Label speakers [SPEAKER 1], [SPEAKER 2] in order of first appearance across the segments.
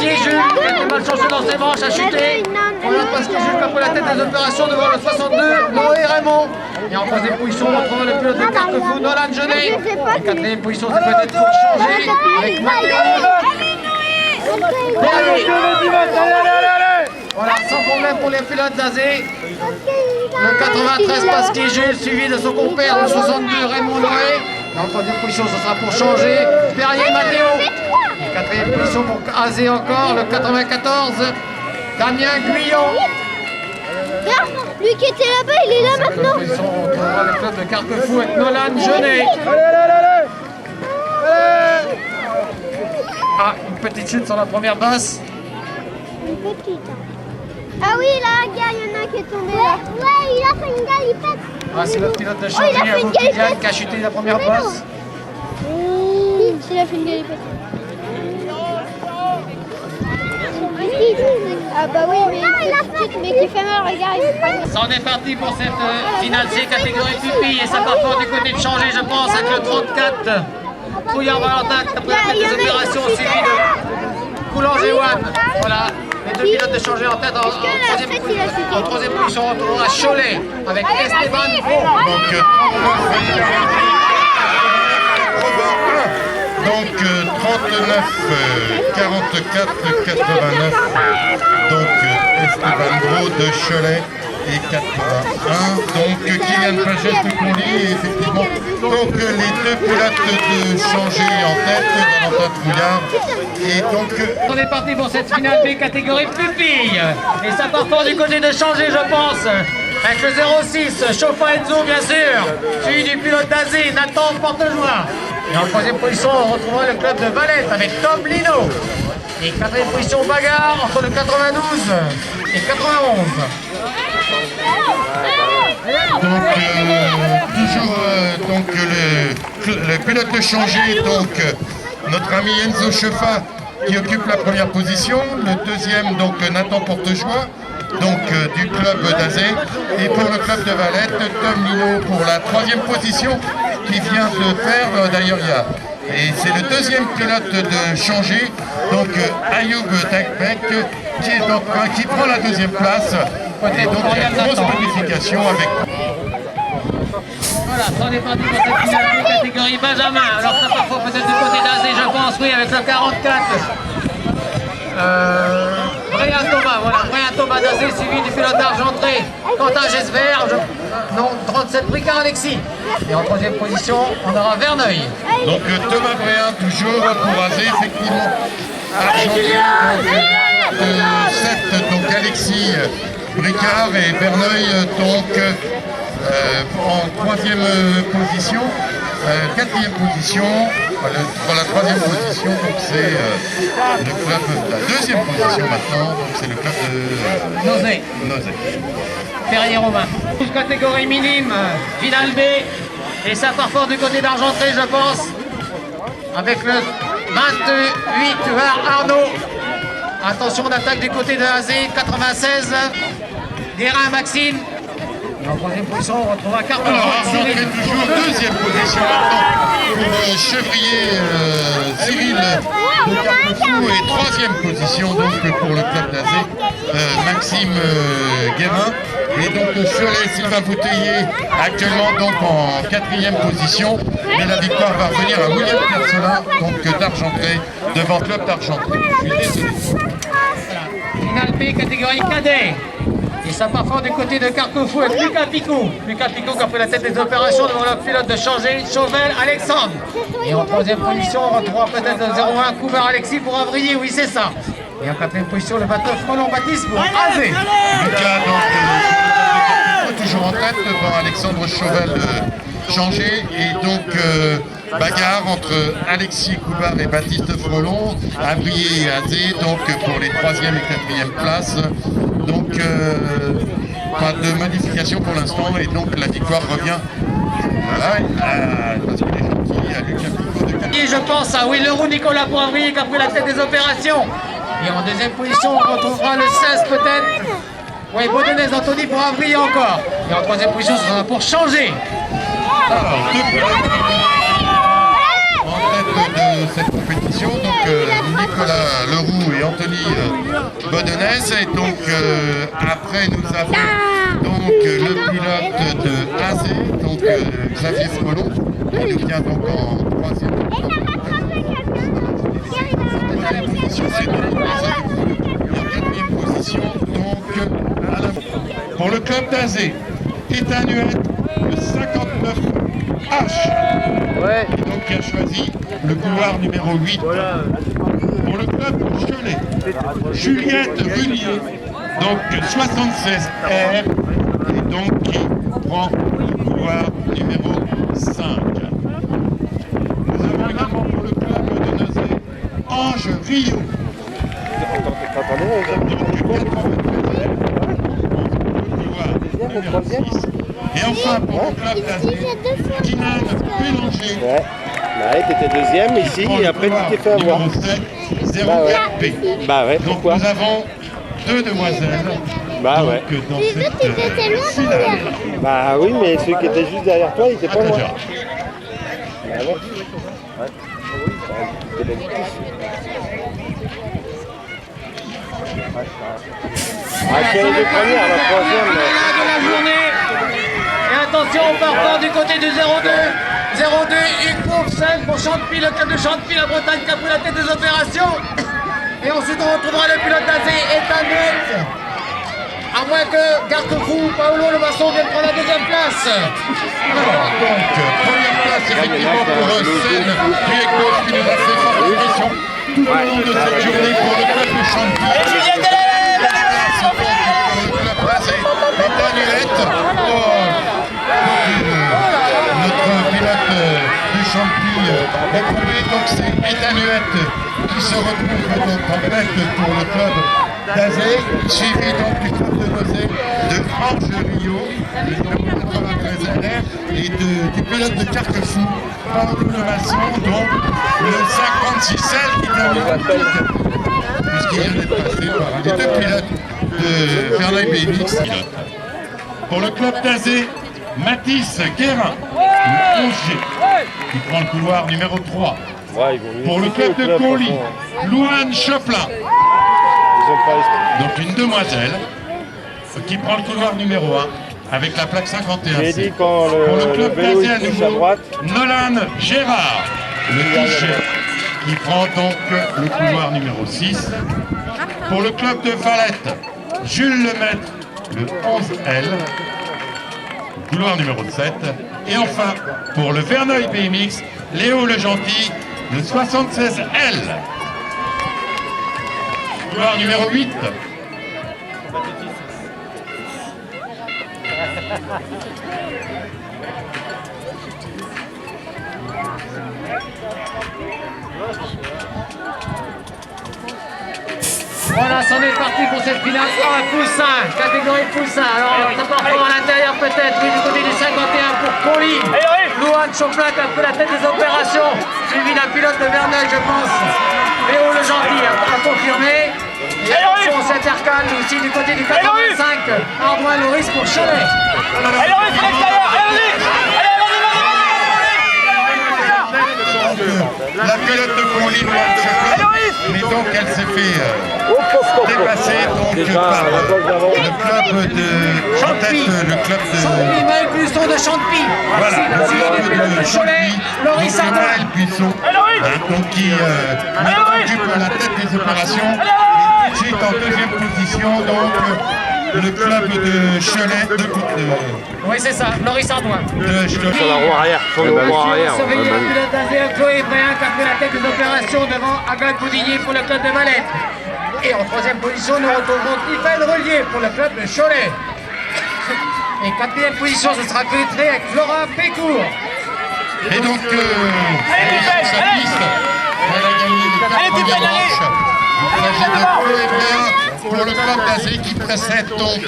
[SPEAKER 1] Pasquier Jules, qui a été mal changé dans ses manches, a chuté. Roland Pasquier Jules qui a pris la tête des opérations devant le 62, Noé Raymond. Et en troisième position, on retrouve le pilote de Carquefou, Nolan Genet. En quatrième position, c'est peut-être pour changer avec Mathéo. Voilà, sans problème pour les pilotes d'Azé. Le 93 Pasquier Jules, suivi de son compère, le 62 Raymond Noé. Et en troisième position, ce sera pour changer Perrier Mathéo. Et quatrième position pour Azé encore, le 94 Damien Guyon.
[SPEAKER 2] Lui qui était là-bas, il est là maintenant.
[SPEAKER 1] On retrouvera le club de Carquefou avec Nolan Genet. Ah, une petite chute sur la première bosse.
[SPEAKER 2] Une petite. Ah oui, là, regarde, il y en a un qui est tombé là. Ouais, il a fait une galipette.
[SPEAKER 1] Ah, c'est le pilote de changer, Diane, qui a chuté la première bosse.
[SPEAKER 2] Il a fait une galipette. Ah bah oui, mais qui fait mal, regarde.
[SPEAKER 1] Ça en est parti pour cette finale C catégorie pupille et ça part fort du côté de changer, je pense, avec le 34 Trouillard Valentin qui a pris la tête des opérations suivi de Boulanger-One. Voilà, les deux pilotes de changer en tête en troisième position. On retrouvera Cholet avec Esteban Bro.
[SPEAKER 3] Donc 39, 44, 89, donc Esteban Bro de Cholet et 81, donc Kylian Paget de Conly et effectivement donc les deux pilotes de changer en tête, Valentin Trouillard et donc...
[SPEAKER 1] On est parti pour cette finale B catégorie pupille et ça part fort du côté de changer, je pense, avec le 06 Chauffin Enzo bien sûr, suivi du pilote d'Azé Nathan Portejoie. Et en troisième position, on retrouvera le club de Valette avec Tom Lino. Et quatrième position, bagarre entre le 92 et 91.
[SPEAKER 3] Donc toujours le pilote de changer, donc notre ami Enzo Chauffin qui occupe la première position, le deuxième donc Nathan Portejoie, donc du club d'Azé, et pour le club de Valette, Tom Lino pour la troisième position qui vient de faire d'ailleurs et c'est le deuxième pilote de changer, donc Ayoub Takbek qui prend la deuxième place. Et donc il y a une grosse modification avec...
[SPEAKER 1] Voilà, ça on est parti pour cette finale de catégorie Benjamin. Alors ça parfois peut-être du côté d'Azé, je pense, oui, avec le 44. Brian Thomas, voilà, Brian Thomas d'Azé, suivi du pilote d'Argentré, Quentin Gesvert, non, 37 Bricard Alexis. Et en troisième position, on aura Verneuil.
[SPEAKER 3] Donc Thomas Brian toujours pour Azé, effectivement. Argentré, donc 7, donc Alexis Bricard et Verneuil, donc en troisième position. Quatrième position, pour la troisième position, donc c'est le club, la deuxième position maintenant, donc c'est le club de
[SPEAKER 1] Nozay. Perrier Romain. Catégorie minime, finale B. Et ça part fort du côté d'Argentré, je pense. Avec le 28 vers Arnaud. Attention d'attaque du côté de Azé, 96. Guérin Maxime. Et en troisième position, on retrouvera Carpentras.
[SPEAKER 3] Alors Argentré toujours deuxième position pour Chevrier Cyril de Carquefou et troisième position donc pour le club d'Azé Maxime Guérin. Et donc Cholet Sylvain Bouteiller actuellement donc en quatrième position. Mais la victoire va revenir à William Piercelin, donc d'Argentré, devant le club d'Argentré. Je suis désolé.
[SPEAKER 1] Finale B, catégorie cadet. Et ça part fort du côté de Carquefou avec Lucas Picot. Lucas Picot qui a pris la tête des opérations devant le pilote de changer, Chauvel Alexandre. Et en troisième position, on retrouvera peut-être le 01 Couvert Alexis pour Avrier, oui c'est ça. Et en quatrième position, le 29 Roland Baptiste pour Azé.
[SPEAKER 3] Lucas donc toujours en tête devant Alexandre Chauvel changé. Et donc bagarre entre Alexis Couvard et Baptiste Frelon, Avrier et Azé, donc pour les troisième et quatrième places. Donc pas de modification pour l'instant et donc la victoire revient parce qu'il est gentil à Lucas Picot de Carquefou.
[SPEAKER 1] Et je pense à Willeroux Nicolas pour Avrier qui a pris la tête des opérations. Et en deuxième position, on retrouvera le 16 peut-être. Oui, Baudonais Anthony pour Avrier encore. Et en troisième position, ce sera pour changer.
[SPEAKER 3] Alors, deux pilotes en tête de cette compétition, donc Nicolas Leroux et Anthony Bodonnaise. Et donc après nous avons donc le pilote de Azé, donc Xavier Scolon, qui nous vient donc en troisième. Quatrième position, donc à la... Pour le club d'Azé, Étanuette, le 59H,
[SPEAKER 4] Ouais.
[SPEAKER 3] et donc qui a choisi le couloir numéro 8. Pour le club de Cholet, Juliette Runier, donc 76R, et donc qui prend le couloir numéro 5. Nous avons également pour le club de Nozay, Ange Rio. Et enfin pour le club d'Azé, Kinan Bélanger.
[SPEAKER 4] Ouais. Ouais, t'étais deuxième ici et après tu t'es fait avoir.
[SPEAKER 3] Numéro 7, 04P.
[SPEAKER 4] Bah ouais,
[SPEAKER 3] Donc
[SPEAKER 4] pourquoi?
[SPEAKER 3] nous avons deux demoiselles.
[SPEAKER 4] Bah ouais.
[SPEAKER 3] Donc, dans
[SPEAKER 2] Les autres, ils étaient loin
[SPEAKER 3] finale.
[SPEAKER 2] derrière.
[SPEAKER 4] Bah oui, mais celui qui était juste derrière toi, il était pas loin.
[SPEAKER 3] Déjà.
[SPEAKER 4] Bah ouais. Ouais. C'était la vitesse. Ah, qui arrive première, la troisième.
[SPEAKER 1] de la journée. Et attention au partant du côté du 02. 02, Hugues Pauvsen pour Chantepie, le club de Chantepie, la Bretagne qui a pris la tête des opérations. Et ensuite on retrouvera le pilote d'Azé, Étanuette. À moins que Gartefou, Paolo Le Masson vienne prendre la deuxième place.
[SPEAKER 3] Donc, première place effectivement pour Seine, Pied-Gauche qui nous a fait forte impression tout au long de cette journée pour le club de Chantepie. Pour le club d'Azé, Étanuette. Notre pilote de Chantepie est trouvé, donc c'est Étanuette qui se retrouve donc en tête pour le club d'Azé, suivi donc du club de Nozay, de Ange Rio, le numéro 93 RR, et du pilote de Carquefou, Paolo Le Masson, donc le 56L qui termine la tête, puisqu'il vient d'être passé par les deux pilotes de Fernand BMX. Pour le club d'Azé, Mathis Guérin, le 11G, qui prend le couloir numéro 3.
[SPEAKER 4] Ouais, ils vont mieux
[SPEAKER 3] Pour le
[SPEAKER 4] quitter
[SPEAKER 3] club de Conly,
[SPEAKER 4] franchement.
[SPEAKER 3] Louane Choplin,
[SPEAKER 4] Ils ont pas l'esprit.
[SPEAKER 3] donc une demoiselle, qui prend le couloir numéro 1 avec la plaque
[SPEAKER 4] J'ai dit
[SPEAKER 3] 51C.
[SPEAKER 4] quand
[SPEAKER 3] Pour le
[SPEAKER 4] le
[SPEAKER 3] club
[SPEAKER 4] vélo
[SPEAKER 3] d'Azé à
[SPEAKER 4] il touche à
[SPEAKER 3] nouveau,
[SPEAKER 4] droite,
[SPEAKER 3] Nolan Gérard, le 12G, qui prend donc le couloir numéro 6. Pour le club de Valette, Jules Lemaître, le 11L, couloir numéro 7. Et enfin, pour le Verneuil BMX, Léo Le Gentil, le 76L, couloir numéro 8.
[SPEAKER 1] Voilà, c'en est parti pour cette finale. Ah, Poussin, catégorie Poussin. Alors, ça part fort à l'intérieur peut-être, oui, du côté du 51 pour Conly. Louane Choplin qui a pris la tête des opérations, suivi d'un pilote de Verneuil, je pense. Léo Le Gentil a confirmé. Et attention, on s'intercale aussi du côté du 85. Ardouin Loris pour Cholet.
[SPEAKER 3] La pilote de Conly, mais donc elle s'est fait dépasser donc, par le club de
[SPEAKER 1] Chantepie.
[SPEAKER 3] le club de
[SPEAKER 1] Chantepie, Maël Buisson de Chantepie.
[SPEAKER 3] voilà,
[SPEAKER 1] Suivi du pilote de Cholet, Loris
[SPEAKER 3] donc
[SPEAKER 1] Ardouin.
[SPEAKER 3] Maël Buisson, donc qui occupe la tête des opérations. Et tout de suite en deuxième position donc le club de Cholet
[SPEAKER 1] Oui, c'est ça, Loris Ardouin.
[SPEAKER 3] de Cholet.
[SPEAKER 4] sur la roue arrière, sur le roue arrière.
[SPEAKER 1] Surveiller le pilote d'Azé, Chloé Bréin qui a pris la tête des opérations devant Agathe Boudigny pour le club de Valette. Et en troisième position, nous retrouvons Tiffaine Relier pour le club de Cholet. Et quatrième position, ce sera clôturé avec Flora Pécourt.
[SPEAKER 3] Et donc, elle est sur sa piste. Elle a gagné les 4 premières manches. Il s'agit de Chloé Bréin pour le club d'Azé qui précède donc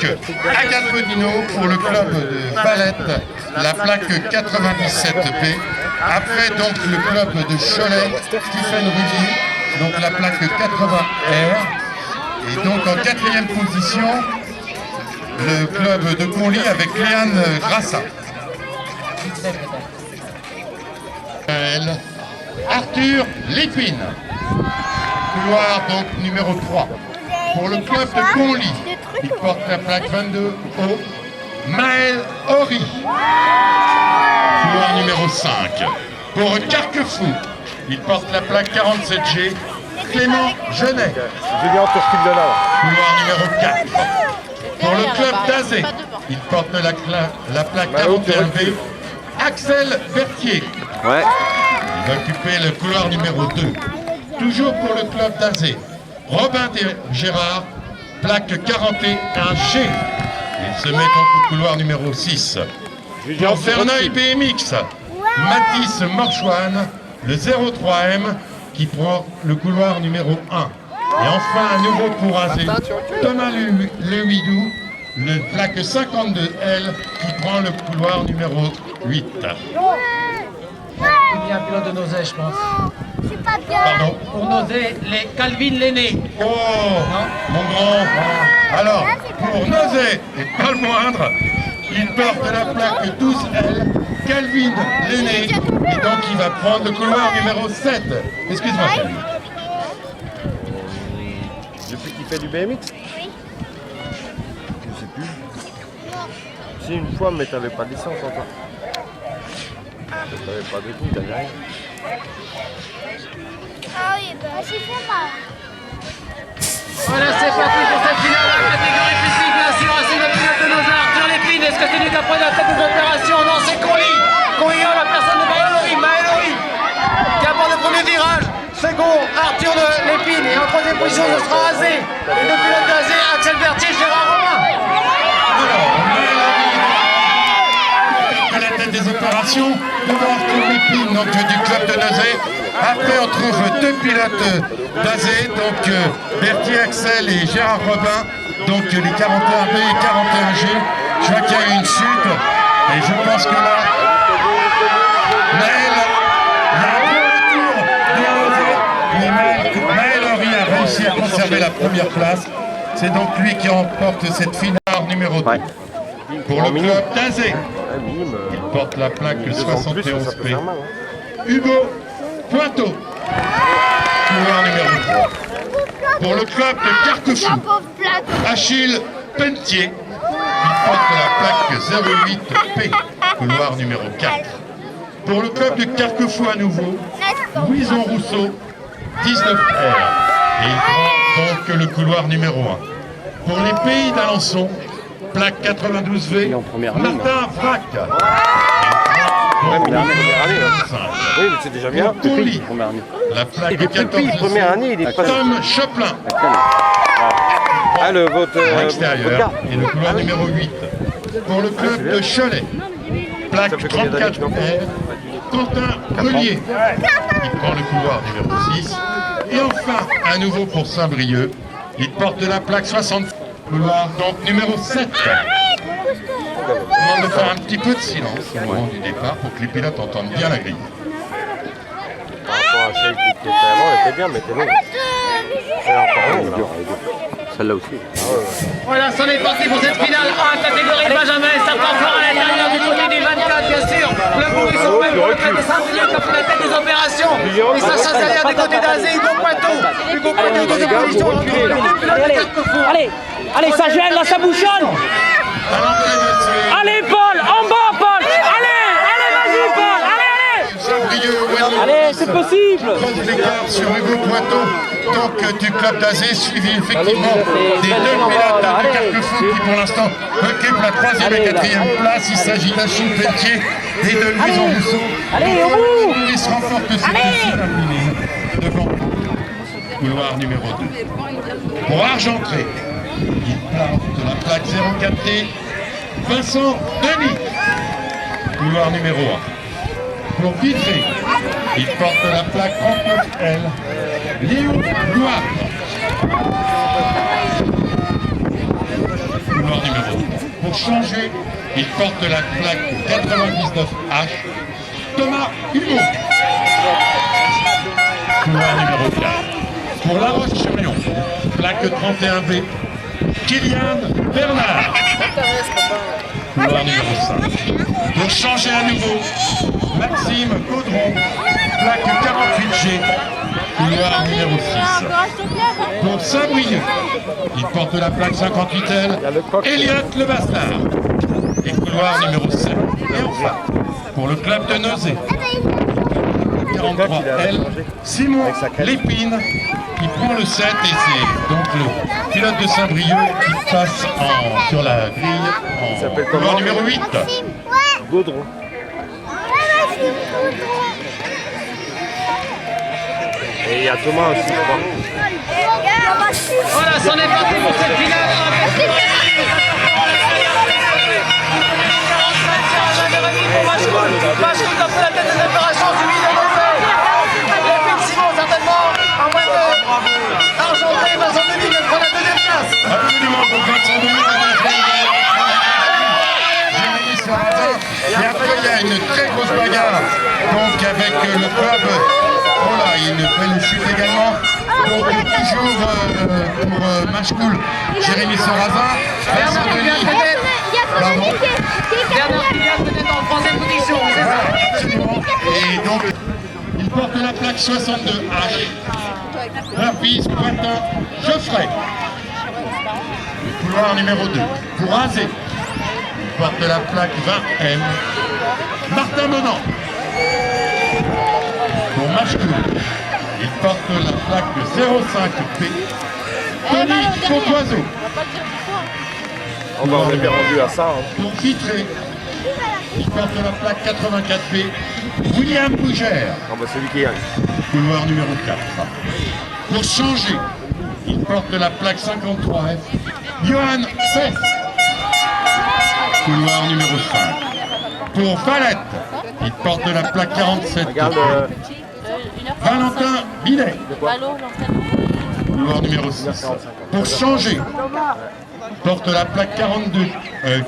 [SPEAKER 3] Agathe Bodino pour le club de Valette, la plaque 97P. Après donc le club de Cholet, Stéphane Rudy, donc la plaque 80R. Et donc en quatrième position, le club de Conly avec Léane Grassa. Arthur Lépine, couloir donc numéro 3. Pour le club de Conly, il porte la plaque 22 au Maël Horry. Couloir numéro 5. Pour Carquefou, il porte la plaque 47G. Clément Genet.
[SPEAKER 4] Julien, on te file de là.
[SPEAKER 3] Couloir numéro 4. Pour le club d'Azé, il porte la plaque 41B. Axel Berthier.
[SPEAKER 4] Ouais.
[SPEAKER 3] Il va occuper le couloir numéro 2. Toujours pour le club d'Azé, Robin Gérard, plaque 41G. Il se met au couloir numéro 6. Pour Verneuil BMX, Mathis Morchouane, le 03M, qui prend le couloir numéro 1. Et enfin, à nouveau pour Azé, Thomas Lehuidou, le plaque 52L, qui prend le couloir numéro 8.
[SPEAKER 1] Il y a un pilote de Nozay, je pense.
[SPEAKER 2] C'est pas bien.
[SPEAKER 3] Pardon.
[SPEAKER 1] Pour Nozay, les Calvin Lenné.
[SPEAKER 3] Oh, mon grand. Alors, pour Nozay, et pas le moindre, il porte la plaque 12L, Calvin Lenné, et donc il va prendre le couloir numéro 7. Excuse-moi, Calvin.
[SPEAKER 4] Depuis qu'il fait du BMX? Je sais plus. Si, une fois, mais t'avais pas de licence encore. T'avais pas de tout, t'avais rien.
[SPEAKER 2] Ah oui, bah c'est fait mal.
[SPEAKER 1] Voilà, c'est parti pour cette finale de la catégorie physique. Bien sûr, c'est le pilote de Nozay, Arthur Lépine. Est-ce que c'est lui qui a pris la tête des opérations? Non, c'est Conly. Conly, la personne de Maël Horry, qui aborde le premier virage. Second, Arthur Lépine. Et en troisième position, ce sera Azé. Et le pilote d'Azé, Axel Berthier, Gérard Romain.
[SPEAKER 3] Alors, à la tête des opérations, devant Arthur Lépine, donc du club de Nozay. Après, on trouve deux pilotes d'Azé, donc Berthier Axel et Gérard Robin, donc les 41B et 41G. Je vois qu'il y a eu une chute, et je pense que là, Maël Horry a réussi à conserver la première place. C'est donc lui qui remporte cette finale numéro 2.
[SPEAKER 4] Ouais.
[SPEAKER 3] Pour le club d'Azé,
[SPEAKER 4] Ouais, minime,
[SPEAKER 3] il porte la plaque 71P.
[SPEAKER 4] hein.
[SPEAKER 3] Hugo Pointeau, couloir numéro 3. Pour le club de Carquefou, Achille Pentier, il porte la plaque 08P, couloir numéro 4. Pour le club de Carquefou à nouveau, Louison Rousseau, 19R. Et il prend donc le couloir numéro 1. Pour les pays d'Alençon, plaque 92V, Martin Vrac.
[SPEAKER 4] Ouais, mais il est en première année. Hein. Oui, mais c'est déjà bien.
[SPEAKER 3] Conly,
[SPEAKER 4] Première année.
[SPEAKER 3] la plaque
[SPEAKER 4] Il est plus petit, première année, il est pas.
[SPEAKER 3] Tom Choplin,
[SPEAKER 4] Ah, le vote.
[SPEAKER 3] à l'extérieur, et le couloir numéro 8. Pour le club de Cholet, plaque 34R, Quentin Relier, il prend le couloir numéro 6. Et enfin, à nouveau pour Saint-Brieuc, il porte la plaque 60, couloir donc numéro 7. On demande de faire un petit peu de silence au moment du départ pour que les pilotes entendent bien la grille.
[SPEAKER 4] Par rapport à celle qui était avant, elle était bien, mais elle était longue. Elle est encore longue, là. Celle-là aussi.
[SPEAKER 1] Voilà, c'en est parti pour cette finale A, catégorie Benjamin. Ça part fort à l'intérieur du côté des 24, bien sûr. Le bruit sont même pour le club de Saint-Brieuc qui a pris la tête des opérations. Et ça chasse derrière du côté d'Azé, Hugo Pointeau. Hugo Pointeau, deuxième position. On retrouve le pilote de Carquefou.
[SPEAKER 5] Allez, ça gêne, là, ça bouchonne.
[SPEAKER 3] À l'entrée de ce
[SPEAKER 5] Allez, Paul, en bas, Paul. Allez, vas-y, Paul.
[SPEAKER 3] Saint-Brieuc,
[SPEAKER 5] Allez, c'est possible.
[SPEAKER 3] Pose l'écart sur Hugo Pointeau, donc du club d'Azé, suivi effectivement des deux pilotes de Carquefou qui pour l'instant occupent la 3e et 4e place. Il s'agit d'Achille Pelletier et de Louison Rousseau.
[SPEAKER 5] Allez, au bout.
[SPEAKER 3] Il se remporte cette finale devant couloir numéro 2. Pour Argentré, il porte la plaque 04T, Vincent Denis, couloir numéro 1. Pour Vitré, il porte la plaque 39L, Léo Loire, couloir numéro 2. Pour changer, il porte la plaque 99H, Thomas Hugo, couloir numéro 4. Pour La Roche-sur-Yon, plaque 31B, Kylian Bernard, couloir numéro 5. Pour changer à nouveau, Maxime Caudron, plaque 48G, couloir numéro 6. Pour Saint-Brieuc, il porte la plaque 58L, Elliot Le Bastard. Et couloir numéro 7. Et enfin, pour le club de Nozay, 43L, Simon Lépine qui prend le 7 et c'est donc le pilote de Saint-Brieuc qui passe sur la grille en couloir numéro 8.
[SPEAKER 4] Gaudron. Et il y a Thomas aussi, je crois.
[SPEAKER 1] Voilà, c'en est parti pour cette finale. Mashkoul comme la tête des opérations, suivi de Nozay. Et Simon certainement, à moins de Argenté, Vincent Denis qui prend la deuxième place.
[SPEAKER 3] Absolument, pour Vincent Denis. Et après, il y a une très grosse bagarre donc avec le club. Oh là, il fait une chute également. Donc toujours pour Mashkoul, Jérémy Sarrazin, Vincent Denis.
[SPEAKER 1] Bernard Kilian peut-être en troisième position, c'est ça?
[SPEAKER 3] Absolument. Et donc, il porte la plaque 62H. Herpes, Pointin, Geoffrey. Le couloir numéro 2. Pour Azé, il porte la plaque 20M. Martin Menant. Pour Mashkoul, il porte la plaque 05P. Tony Courtoiseau.
[SPEAKER 4] On est bien rendu à ça. Hein.
[SPEAKER 3] Pour Vitré, il porte la plaque 84B. William Bougère.
[SPEAKER 4] Ah bah c'est lui qui gagne.
[SPEAKER 3] Couloir numéro 4. Pour changer, il porte la plaque 53F. Johan Fess. Couloir numéro 5. Pour Valette, il porte la plaque 47.
[SPEAKER 4] Regarde.
[SPEAKER 3] Valentin Binet. Couloir numéro 6. Pour changer, il porte la plaque 42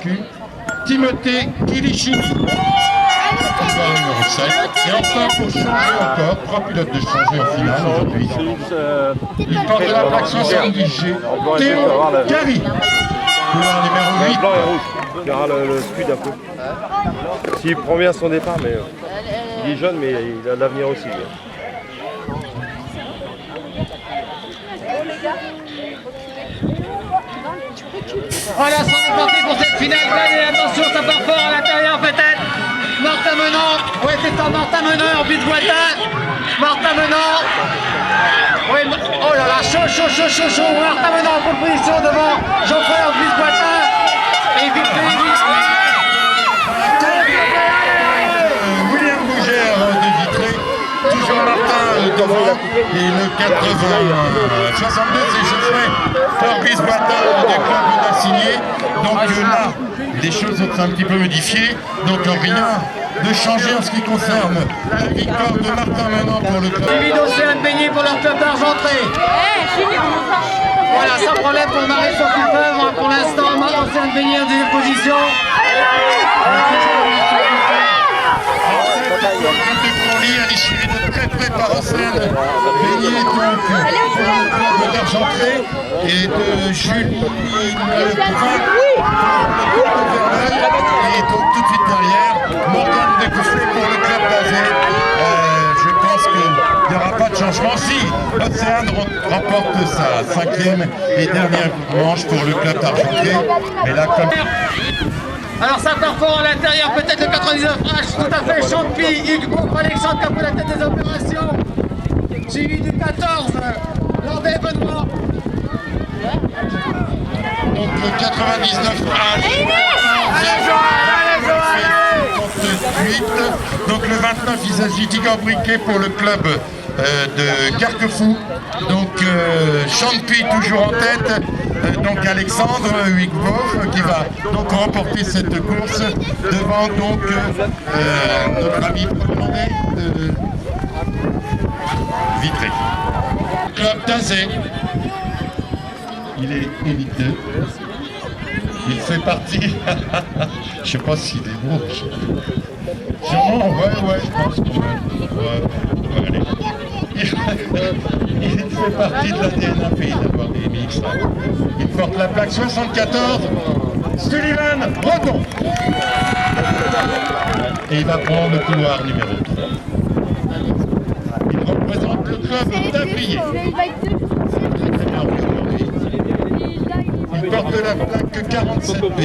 [SPEAKER 3] Q. Timothée Kilichini. Couloir numéro 7. Et enfin, pour changer encore, 3 pilotes de changer en finale aujourd'hui. Il porte la plaque 70G. Théo Gary. Couloir numéro 8.
[SPEAKER 4] Blanc et rouge. Il y aura le speed un peu. S'il prend bien son départ, mais il est jeune, mais il a de l'avenir aussi.
[SPEAKER 1] Voilà, c'en est parti pour cette finale. Allez, attention, ça part fort à l'intérieur peut-être. Martin Menant, ouais c'est ça, Martin Menant en but de Boitin. Martin Menant. Oui, oh là là, chaud. Martin Menant en pole position devant Geoffrey en but de Boitin. Et vite.
[SPEAKER 3] William Bougère de Vitré. Toujours Martin devant. Et le 62, c'est Geoffrey Fabrice Boitin du club d'Assigné. Donc là, les choses sont un petit peu modifiées. Donc rien de changer en ce qui concerne la victoire de Martin Menant pour le club.
[SPEAKER 1] Suivi d'Océane Beignet pour leur club d'Argentré. Voilà, sans problème pour Marie Sophie Peuvre. Pour l'instant, Océane Beignet en deuxième position.
[SPEAKER 3] À l'issue de très près par Océane Beignet donc pour le club d'Argentré et de Julie Lebrun et donc tout de suite derrière Morgane Découflet pour le club d'Azé. Je pense qu'il n'y aura pas de changement si Océane remporte sa 5e et dernière manche pour le club d'Argentré. Mais là comme...
[SPEAKER 1] Alors ça part fort à l'intérieur, peut-être le 99H, tout à fait, Champi, Hugo Alexandre qui a pris la tête des opérations. Suivi du 14, Landais Benoît.
[SPEAKER 3] Donc le 99H. Donc le 29, il s'agit d'Igor Briquet pour le club de Carquefou. Donc Champi toujours en tête. Donc Alexandre Huygboff qui va donc remporter cette course devant donc notre ami Landais de Vitré. Club d'Azé. Il est élite 2. Il fait partie. Je sais pas s'il est beau. Sûrement, ouais, je pense que ouais, allez. Il fait partie de l'ADN pays d'avoir des mix. Il porte la plaque 74. Sullivan Redon. Et il va prendre le couloir numéro 3. Il reprend représente le club d'Avrier. Très bien aujourd'hui. Il porte la plaque 47B.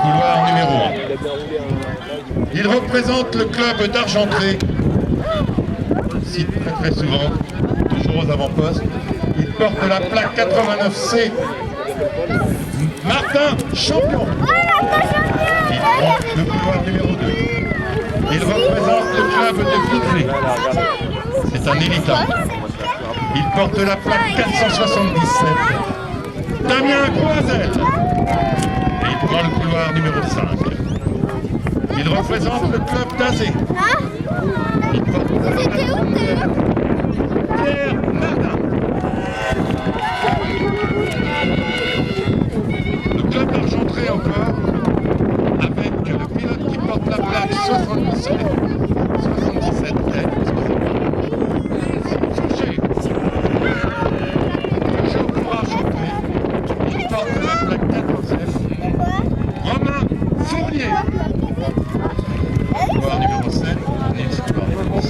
[SPEAKER 3] Couloir numéro 1. Il représente le club d'Argentré. Cite très souvent, toujours aux avant-postes. Il porte la plaque 89C. Martin Champion. Il prend le couloir numéro 2. Il représente le club de Vitré. C'est un élitant. Il porte la plaque 477. Damien Croisel. Et il prend le couloir numéro 5. Il représente le club d'Azé. Il porte la plaque Pierre Nardin. Le club d'Argentré encore, avec le pilote qui porte la plaque 77. Touché. Toujours pour Argentré. Il porte la plaque 14F. Romain Fournier. Couloir numéro 7. Couloir numéro 6.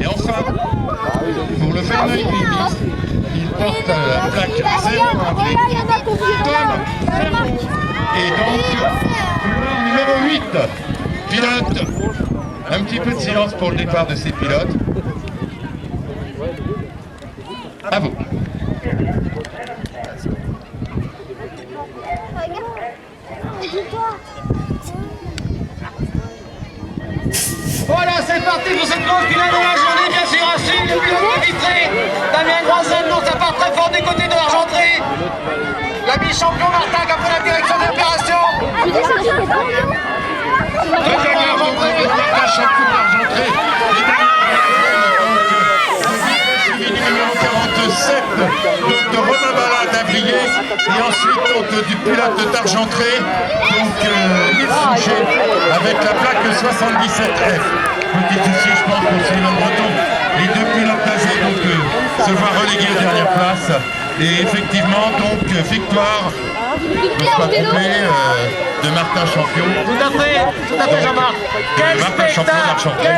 [SPEAKER 3] Et enfin, pour le Verneuil Vimis, il porte la plaque 01V. Tom Ferrand. Et donc, couloir numéro 8. Pilote. Un petit peu de silence pour le départ de ces pilotes. À vous.
[SPEAKER 1] Voilà, c'est parti pour cette grosse finale de la journée, bien sûr, à suivre le pilote de Vitré. Damien Croisel, donc ça part très fort du côté de l'Argentré. L'ami champion Martin qui a pris la direction de l'opération.
[SPEAKER 3] Deuxième Argentré, Martin champion d'Argentré. Numéro 47 de Romain Ballard d'Avrier et ensuite donc, du pilote d'Argentré, donc Yves Souchet avec la plaque 77F. Petit souci je pense pour Sylvain Breton. Les deux pilotes d'Azé donc se voient relégués aux dernières places et effectivement donc victoire, je ne me suis pas trompé, de Martin Champion.
[SPEAKER 1] Tout à fait Jean-Marc. Quel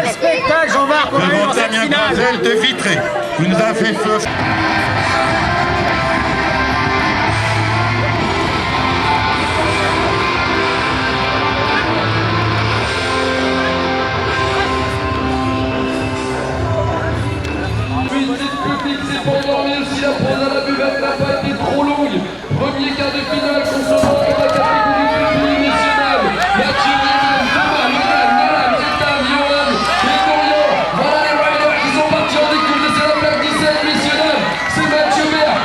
[SPEAKER 1] spectacle Jean-Marc on a eu dans cette
[SPEAKER 3] Damien
[SPEAKER 1] finale.
[SPEAKER 3] Croisel de Vitré, qui nous a fait feu.
[SPEAKER 6] C'est pour dormir si la pause à la buvette n'a pas été trop longue. Premier quart de finale concernant la catégorie féminine nationale. Mathieu Réman, Thomas, Logan, Nalan, Ethan, Johan et Dorian. Voilà les riders qui sont partis en découverte. C'est la plaque 17, messieurs dames. C'est Mathieu Vert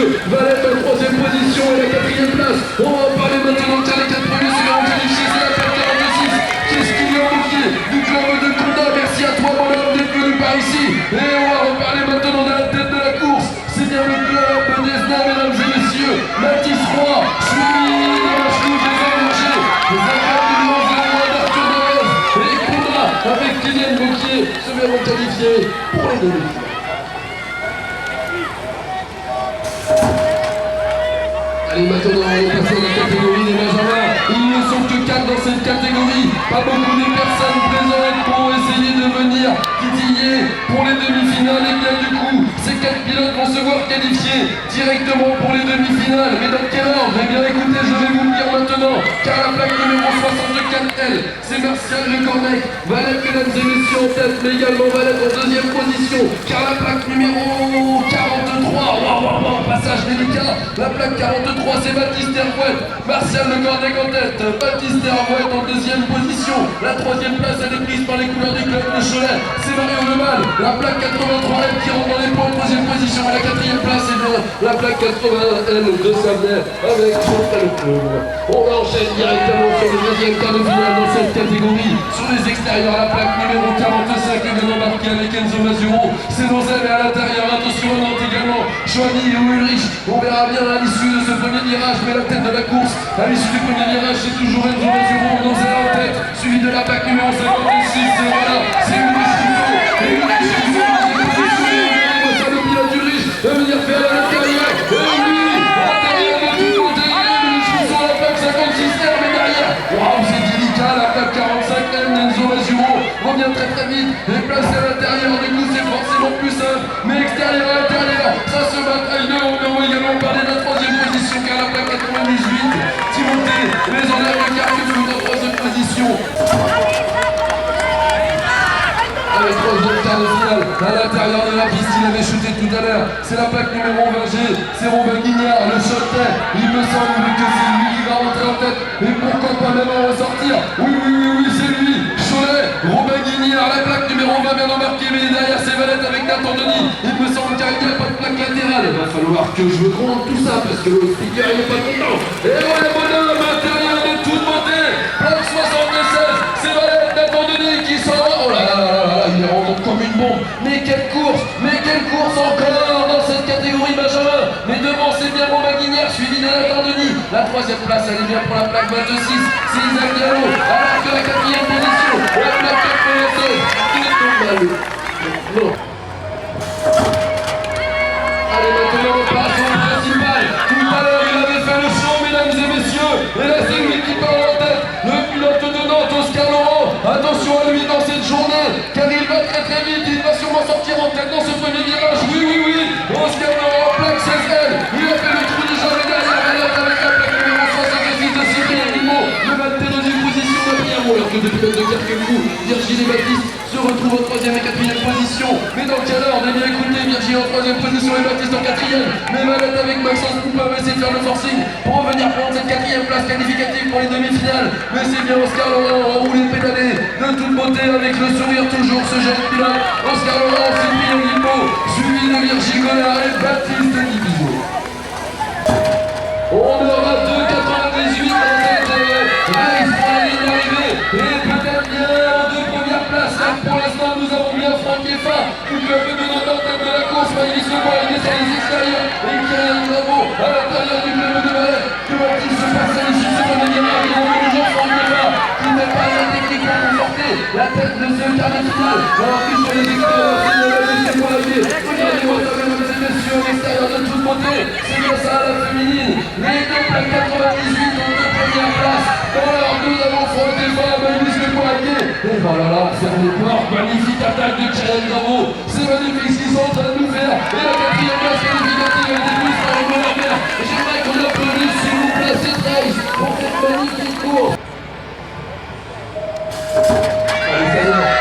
[SPEAKER 6] messieurs. Valette en troisième position et la quatrième place. On va en parler maintenant car les 4 premiers seront qualifiés. C'est la plaque 46. Qu'est-ce qu'il y a au pied du club de Condat? Merci à toi, mon homme, d'être venu par ici. Et on va reparler maintenant de la tête de la course. C'est bien le club d'Esna, mesdames et messieurs. Mathis Roy, suivi de la chouche des Angers. Les Angers du numéro 01 d'Arthur Dorez. Et Condat avec Kylian Vauquier se verront qualifiés pour les demi. Allez, maintenant, on est passé à la catégorie des Benjamins. Ils ne sont que 4 dans cette catégorie. Pas beaucoup de personnes présentes pour essayer de venir titiller pour les demi-finales. Et bien du coup, ces 4 pilotes vont se voir qualifiés directement pour les demi-finales. Mais dans quel ordre? Eh bien écoutez, je vais vous le dire maintenant. Car la plaque numéro 64L, c'est Martial Le Cornec. Valette, mesdames et messieurs, en tête, mais également Valette en deuxième position. Car la plaque numéro 43, waouh, passage délicat. La plaque 43, c'est Baptiste Hervouette. Martial Le Cornec en tête. Baptiste Hervouette en deuxième position. La troisième place, elle est prise par les couleurs du club de Cholet. C'est Mario Lemal. La plaque 83L qui rentre dans les points en troisième position. Et la quatrième place, c'est bien la plaque 81L de Savenet avec Chantal Club. On enchaîne directement sur le deuxième quart de finale dans cette catégorie. Sur les extérieurs, la plaque numéro 45 est bien embarquée avec Enzo Mazuro. C'est Nozem et à l'intérieur, attention à Nantes également. Joanie ou Ulrich. On verra bien à l'issue de ce premier virage, mais la tête de la course, à l'issue du premier virage, c'est toujours Enzo Mazuro. Nozem en tête, suivi de la plaque numéro 56. Et voilà, c'est Ulrich Chico. Et Ulrich Chico, c'est le pilote d'Ulrich de venir faire la carrière. Et lui, à l'intérieur de tout côté, Ulrich Chico, la plaque 56, mais derrière. Waouh, c'est délicat, la plaque 45, Enzo Mazuro revient très vite et placé à l'intérieur. Du coup, c'est forcément plus simple, mais extérieur à l'intérieur, ça se bataille de haut. Mais on va également parler de la troisième position, car la plaque 98, Timothée, les enlèves de Carrefour en troisième position. Avec troisième quart de finale, à l'intérieur de la piste, il avait chuté tout à l'heure. C'est la plaque numéro 20G, c'est Robin Guignard, le Choletais. Il me semble que c'est lui qui va rentrer en tête. Et pourquoi pas même en ressortir? Oui, c'est lui, Cholet, Robin Guignard, la plaque numéro 20 bien embarquée, mais derrière c'est Valette avec Nathan Denis. Il me semble qu'il n'y a pas de plaque latérale. Il va falloir que je gronde tout ça parce que le speaker il n'est pas content. Et voilà, bonhomme, intérieur de toute beauté, plaque 76, c'est Valette, Nathan Denis qui s'en va. Oh là là, il est rentré comme une bombe. Mais quelle course encore dans cette catégorie Benjamin. Mais devant c'est bien Robin Guignard, suivi de Nathan Denis. La troisième place, elle est bien pour la plaque 26, c'est Isaac Diallo. Alors que la quatrième position, la plaque 96, non. Allez, maintenant on passe au principal. Tout à l'heure il avait fait le show, mesdames et messieurs. Et là c'est lui qui part en tête. Le pilote de Nantes, Oscar Laurent. Attention à lui dans cette journée, car il va très vite. Il va sûrement sortir en tête dans ce premier virage. Oui. Oscar Laurent, plaque 16L. Il a fait le trou du jamais derrière Valette avec la plaque numéro 66 de Cyril Guimau. Le 21e position de Pierre. Alors que deux pilotes de Carquefou, Virgile et Baptiste se retrouvent en troisième et quatrième position. Mais dans quel ordre? Eh bien écoutez, Virgile en troisième position et Baptiste en quatrième. Mais Valette avec Maxence Poupin va essayer de faire le forcing pour revenir prendre cette quatrième place qualificative pour les demi-finales. Mais c'est bien Oscar Laurent en roulé pédalé de toute beauté avec le sourire toujours, ce jeune pilote. Oscar Laurent, c'est Pierre Guimau, suivi de Virgile Gollard et Baptiste Guimau. On aura 2,98 en tête, race pour la ligne d'arrivée. Et peut-être bien en deux premières places. Là, pour l'instant, nous avons bien Franck Effa, qui peut venir en tête de la course. Maïlis Leroy, il est sur les extérieurs. Et Kylian Bravo à l'intérieur du club de Valette. Que va-t-il se passer ici? C'est un événement qui est toujours Franck Effa, qui n'est pas la technique pour conforter la tête de ce quart de finale. Alors que sur les extérieurs, il ne va laisser pour la pied. Regardez-moi ça, mesdames et messieurs, l'extérieur de toute beauté. C'est bien ça, la féminine. Les deux plaques 98 en deux premières places. Dans l'heure, nous avons Franck Effa, Maïlis Leroy. Et voilà, là, on ferme les portes. Magnifique attaque de Kylian Bravo. C'est magnifique ce qu'ils sont en train de nous faire. Et la quatrième place qualificative est débute par le Bonheur. Et j'aimerais qu'on applaudisse, s'il vous plaît, cette race pour cette magnifique course. Allez, ça y est.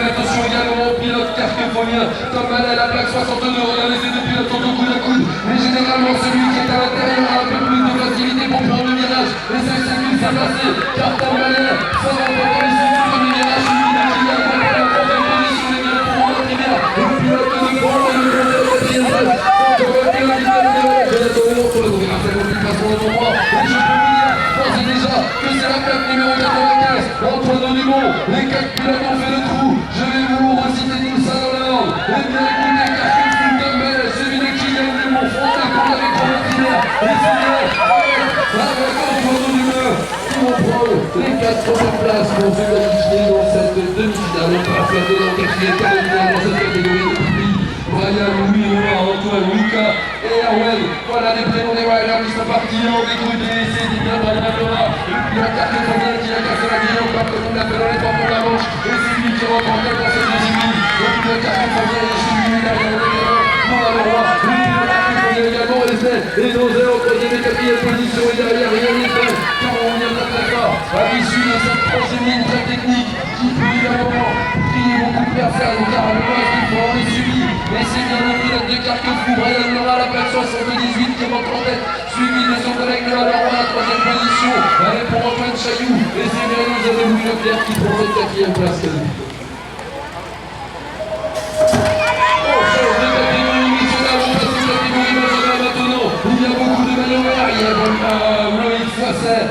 [SPEAKER 6] Attention également au pilote carquefonien. Tom Mallet, la plaque 62, regardez ces deux pilotes sont au coude à coude. Mais généralement, celui qui est à l'intérieur a un peu plus de facilité pour prendre le virage. Et c'est ce qui s'est passé. Car Tom Mallet, ça va pas ici du premier virage. Celui qui a la troisième position, les gars, pour rentrer bien. Le pilote de bon, les 4 pilotes ont fait le trou. Je vais vous reciter tout ça dans l'ordre. Eh bien écoutez, Carquefou Tombel, celui de Kylian Dumont, Frontal qu'on avait promotionnaire. Et c'est bien, avec Antoine Dumont, qui vont prendre les 4 premières places pour se qualifier dans cette demi-finale. On va faire de l'enquête dans cette catégorie de public. Brian, Louis, Noah, Antoine, Lucas et Erwan. Voilà les prénoms des riders qui sont partis en dégrudé. C'est bien Brian Noah. Il a Carquefou qui a cassé la grille encore comme on l'appelle dans les temps pour la manche. Et c'est lui qui rentre en tête dans cette deuxième ligne. Et puis le Carquefou est chez lui derrière le Noah Leroy. Lui, le Carquefou également resté. Et Nozel en troisième et quatrième position. Et derrière rien n'est fait. Car on vient de très fort. À l'issue de cette troisième ligne très technique qui peut évidemment crier beaucoup de personnes. Car le match qu'il faut en est subi. Et c'est bien le pilote de Carquefou, Brian Noah, la plaque 78 qui rentre en tête, suivi de son collègue Noah Leroy à la troisième position. Allez pour Antoine Chailloux, et c'est bien nous avons Louis Leclerc qui prend cette quatrième place. On change de catégorie nationale, on passe de catégorie nationale maintenant. Il y a beaucoup de maillots verts, il y a Loïc Foisset,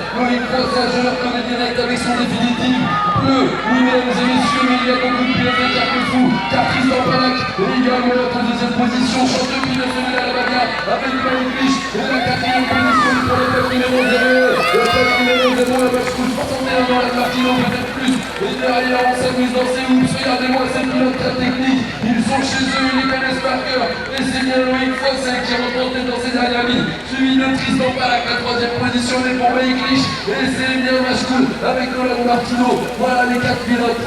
[SPEAKER 6] je le reconnais direct avec son définitif bleu. Oui, mesdames et messieurs, mais il y a beaucoup de pilotes de Carquefou, car Tristan Palac également en deuxième position, champion pilote de la bagarre avec Malik Lich, et la quatrième position pour le pack numéro 0. Le pack numéro 0, la match coûte 61 dans la Martino, peut-être plus. Et derrière, on s'amuse dans ces hoops. Regardez-moi ces pilotes très techniques. Ils sont chez eux, ils les connaissent par cœur. Et c'est bien Loïc Foisset qui est remonté dans ses dernières lignes. Suivi de Tristan Palac, la troisième position est pour Malik Lich. Et c'est bien Machkoul avec Nolan Martino. Voilà les 4 pilotes.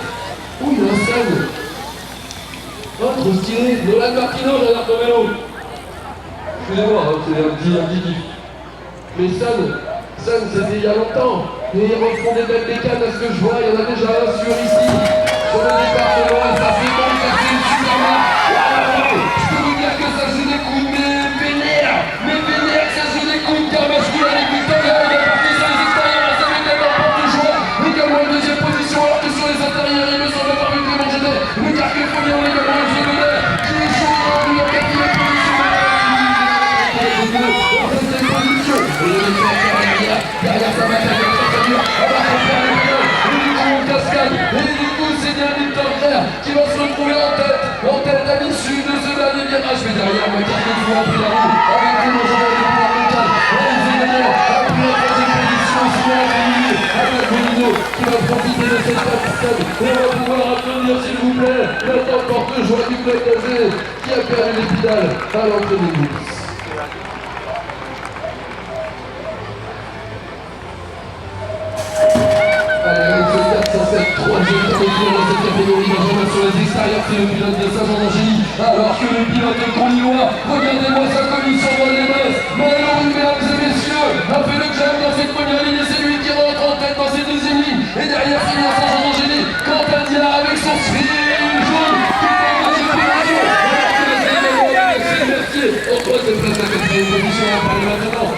[SPEAKER 6] Oh, il y a un seul. Oh, trop stylé. Nolan Martino, Gérard Tomello. Excusez-moi, hein, c'est un petit kiff. Mais Sun, c'était il y a longtemps. Et ils refont des belles bécanes à ce que je vois. Il y en a déjà un sur ici. Sur le département, et ça fait bon, ça fait une super marque. Je peux vous dire que ça joue des coups, mais vénère, ça joue des coups. Car Machkoul a les victoires, il est parti sur les extérieurs, ça met tellement porte de joie. Également en deuxième position, alors que sur les intérieurs, il me semble avoir vu Clément Genet. Le Carquefou également le secondaire, qui est chaud en quatrième position. Derrière sa bataille, très dur, on va refaire le pion, et du coup on cascade, et du coup c'est bien Victor Claire qui va se retrouver en tête à l'issue de ce dernier virage. Mais derrière, ma Carquefou a pris la roue, avec Clément Genet et Pierre Moncal, et ils ont gagné, a pris la troisième position, sinon avec Bonino, qui va profiter de cette pastille, et on va pouvoir applaudir s'il vous plaît, notre porte-joie du Black Azé, qui a perdu les pédales à l'entrée des courses. Troisième tour dans cette catégorie, Benjamin sur les extérieurs, c'est le pilote de Saint-Jean-d'Angély, alors que le pilote de Conillois, regardez-moi sa commission dans les masses, Mallory, mesdames et messieurs, a fait le jam dans cette première ligne et c'est lui qui rentre en tête dans cette deuxième ligne, et derrière c'est bien Saint-Jean-d'Angély, Quentin Diard avec son swing jaune, qui est en deuxième position, en troisième place, la quatrième position,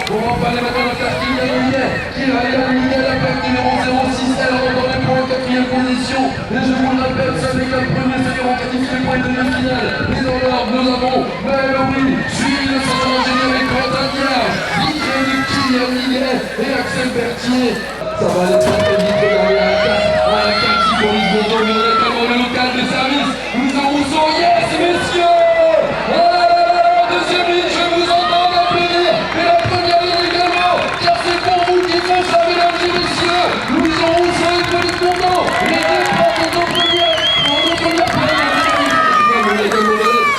[SPEAKER 6] on va parler maintenant, de Kartine Yannier, qui a éliminé la plaque numéro 06, elle rentre dans les points en quatrième position, et je vous le rappelle, ça les 4 premiers seront qualifiés pour une demi-finale, et dans l'ordre, nous avons Mallory, suivi de Saint-Jean-d'Angély avec Quentin Diard, Vitré de Kylian Miguel et Axel Berthier. Ça va aller très très vite derrière à la 4 pour Lisbonneau, mais on a également le local de service, nous en Rousseau, yes messieurs. Deuxième ligne, je vous entends applaudir, et la première ligne également, car c'est pour vous qui font ça, mesdames et messieurs. Louison Rousseau et Pauline Condon, les deux portent en première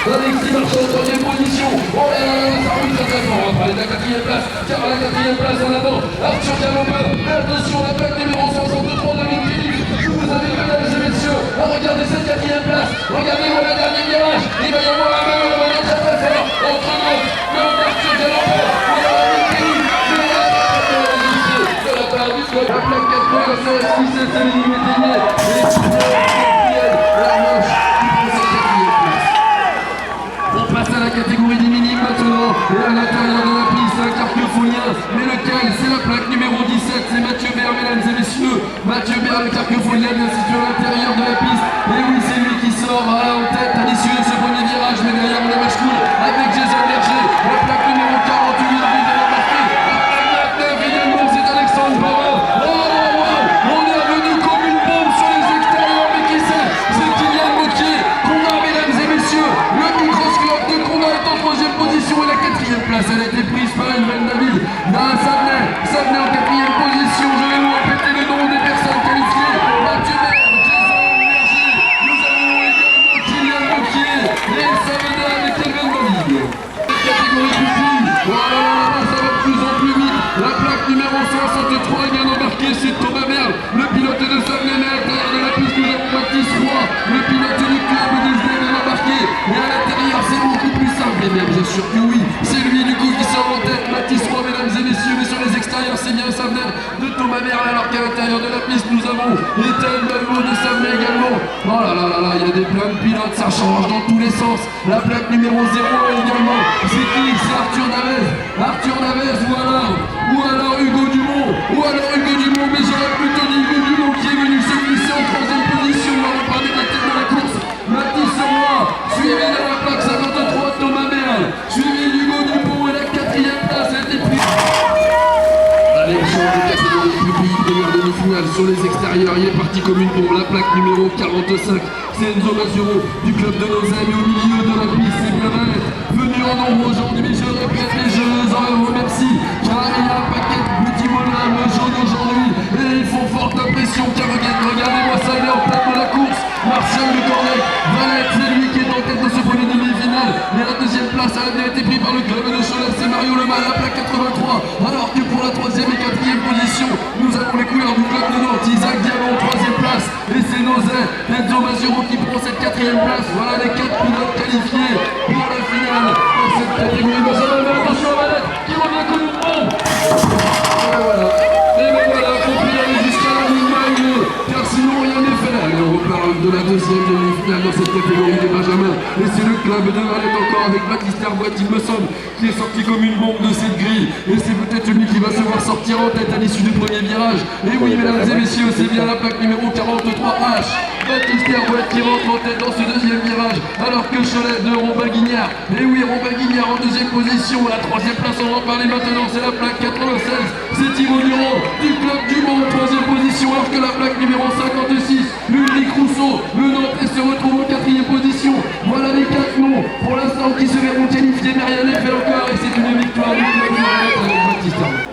[SPEAKER 6] Alexis Marchand en troisième position. Oh là là là, ça roule très très fort. On va parler de la quatrième place, car à la quatrième place en avant, Arthur Galopin. Mais attention, la plaque numéro 63 de Philippe. Je vous invite, mesdames et messieurs, à regarder cette quatrième place. Regardez-moi le dernier virage. Il va y avoir un mur, on va être très très fort. Entre nous, comme Arthur Galopin. La plaque 4 points, c'est les limites éliminées. On passe à la catégorie des minimes maintenant. Et à l'intérieur de la piste, un carquefoulien. Mais lequel? C'est la plaque numéro 17. C'est Mathieu Bert, mesdames et messieurs. Eh bien, bien sûr que oui. C'est lui, du coup, qui sort en tête. Mathis Roy, mesdames et messieurs. Mais sur les extérieurs, c'est bien Savenel de Thomas Merle. Alors qu'à l'intérieur de la piste, nous avons Ethan Balbo de Savenel également. Oh là là là là, il y a des pleins de pilotes. Ça change dans tous les sens. La plaque numéro 0 également. C'est qui? C'est Arthur Navez. Arthur Navez, ou alors Hugo Dumont. Mais j'aurais plutôt dit Hugo Dumont qui est venu se glisser en 3e position. On va parler de la tête de la course. Mathis Roy, suivi de la plaque 53 Thomas Merle, suivi d'Hugo Dumont et la 4e place a été prise. Allez, change de catégorie publique, première demi-finale sur les extérieurs. Il est parti comme une bombe. La plaque numéro 45, c'est Enzo Mazuro du club de nos amis au milieu de la piste. C'est bien Valette, venu en nombre aujourd'hui, mais je le répète, et je les en remercie, car il y a un paquet de petits bonhommes jaunes aujourd'hui, et ils font forte impression, car regardez-moi ça, il est en tête de la course. Martial de Cornec, Valette, c'est lui qui est en tête de ce premier demi-finale, et la 2e place a bien été prise par le club de Cholet, c'est Mario Lemal, la plaque 83, alors que pour la 3e et 4e position, nous avons les couleurs du club de Nantes, Isaac Diamant, 3e place, et c'est Nozay, Enzo Mazuro qui prend cette 4e place. Voilà les 4 pilotes qualifiés pour la finale dans cette catégorie. Nous allons faire attention à Valette qui revient comme une bombe. Et voilà, faut plus aller jusqu'à la ligne d'arrivée, car sinon rien n'est fait. Allez, on reparle de la 2e demi-finale dans cette catégorie des Benjamins. Et c'est le club de Valette encore avec Baptiste Herboit, il me semble, qui est sorti comme une bombe de cette grille. Et c'est peut-être lui qui va se voir sortir en tête à l'issue du premier virage. Et oui, mesdames et messieurs, c'est bien la plaque numéro 43H. Baptiste Herboit qui rentre en tête dans ce 2e virage, alors que Cholet de Rombaguignard. Et oui, Rombaguignard en 2e position. La 3e place, on va en parler maintenant, c'est la plaque 96. C'est Thibaut Durand du club du Monde, 3e position, alors que la plaque numéro 56, Ulrich Rousseau, le Nantais se retrouve en 4e position. Voilà les 4 noms pour l'instant qui se verront qualifiés, mais rien n'est fait encore, et c'est une victoire du club de Valette avec Baptiste Herboit.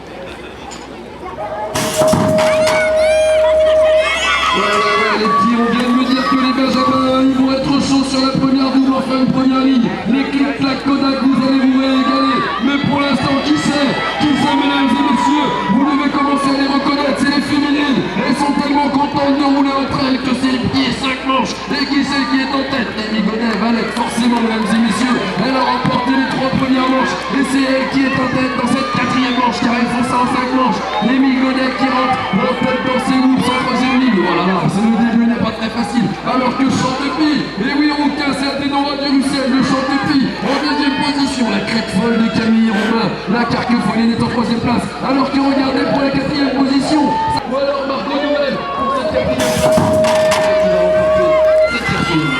[SPEAKER 6] Voilà, les petits, on vient de me dire que les Benjamins, ils vont être chauds sur la première double, enfin une première ligne. Les clics-clacs Kodak, vous allez vous régaler. Mais pour l'instant, qui sait, mesdames et messieurs, vous devez commencer à les reconnaître, c'est les féminines. Elles sont tellement contentes de rouler entre elles que c'est le pied 5 manches. Et qui c'est qui est en tête? Amy Godet, Valette, forcément, mesdames et messieurs. Elle a remporté les 3 premières manches. Et c'est elle qui est en tête dans cette 4e manche, car elles font ça en 5 manches. Amy Godet qui rentre en tête dans ses whoops en 3e ligne. Voilà. C'est le début n'est pas très facile, alors que Chantepie, et oui Rouquin, c'est Athénora du Russel, le Chantepie en 2e position, la crête folle de Camille Romain, la Carquefoline est en 3e place, alors que regardez pour la 4e position, ou alors Marco Noël pour cette 4e place, qui va remporter cette 4e ligne.